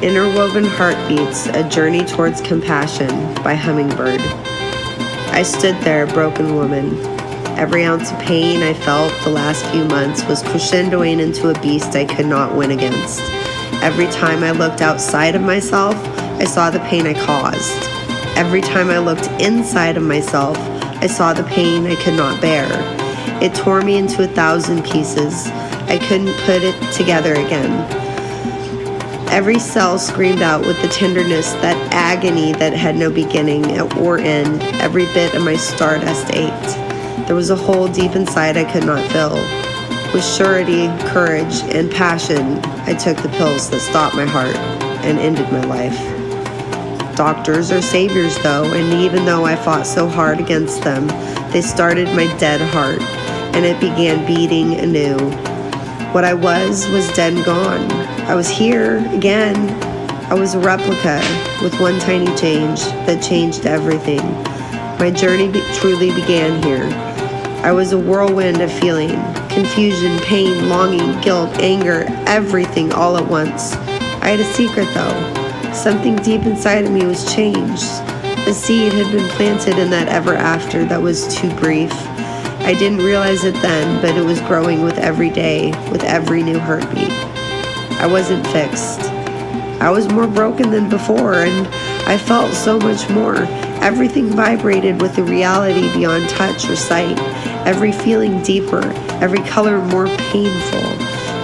Interwoven Heartbeats, A Journey Towards Compassion by Hummingbird. I stood there, a broken woman. Every ounce of pain I felt the last few months was crescendoing into a beast I could not win against. Every time I looked outside of myself, I saw the pain I caused. Every time I looked inside of myself, I saw the pain I could not bear. It tore me into 1,000 pieces. I couldn't put it together again. Every cell screamed out with the tenderness, that agony that had no beginning or end. Every bit of my stardust ached. There was a hole deep inside I could not fill. With surety, courage, and passion, I took the pills that stopped my heart and ended my life. Doctors are saviors, though, and even though I fought so hard against them, they started my dead heart, and it began beating anew. What I was dead and gone. I was here again. I was a replica with one tiny change that changed everything. My journey truly began here. I was a whirlwind of feeling, confusion, pain, longing, guilt, anger, everything all at once. I had a secret though. Something deep inside of me was changed. A seed had been planted in that ever after that was too brief. I didn't realize it then, but it was growing with every day, with every new heartbeat. I wasn't fixed. I was more broken than before, and I felt so much more. Everything vibrated with a reality beyond touch or sight, every feeling deeper, every color more painful.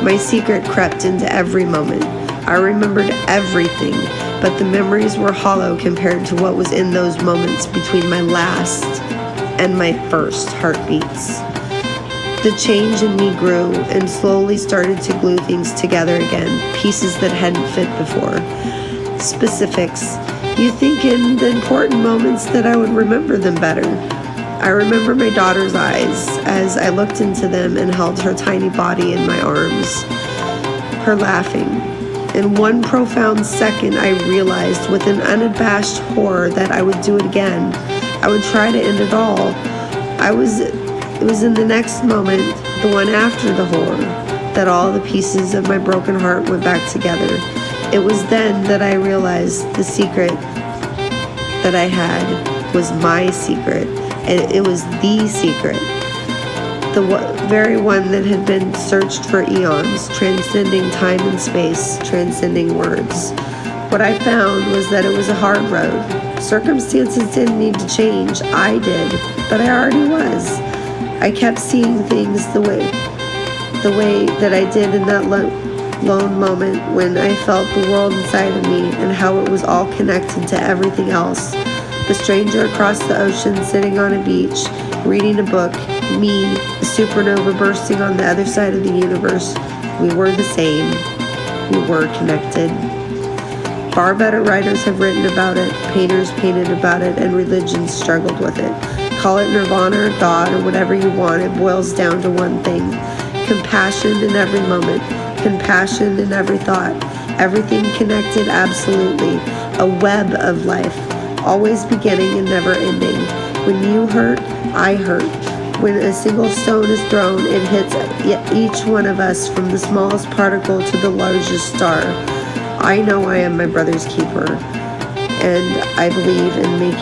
My secret crept into every moment. I remembered everything, but the memories were hollow compared to what was in those moments between my last and my first heartbeats. The change in me grew and slowly started to glue things together again, pieces that hadn't fit before. Specifics. You think in the important moments that I would remember them better. I remember my daughter's eyes as I looked into them and held her tiny body in my arms. Her laughing. In one profound second, I realized with an unabashed horror that I would do it again. I would try to end it all. It was in the next moment, the one after the horror, that all the pieces of my broken heart went back together. It was then that I realized the secret that I had was my secret, and it was the secret. The very one that had been searched for eons, transcending time and space, transcending words. What I found was that it was a hard road. Circumstances didn't need to change. I did, but I already was. I kept seeing things the way that I did in that lone moment when I felt the world inside of me and how it was all connected to everything else. The stranger across the ocean sitting on a beach, reading a book, me, the supernova bursting on the other side of the universe. We were the same. We were connected. Far better writers have written about it, painters painted about it, and religions struggled with it. Call it nirvana or God or whatever you want, it boils down to one thing. Compassion in every moment, compassion in every thought, everything connected absolutely, a web of life, always beginning and never ending. When you hurt, I hurt. When a single stone is thrown, it hits each one of us from the smallest particle to the largest star. I know I am my brother's keeper, and I believe in making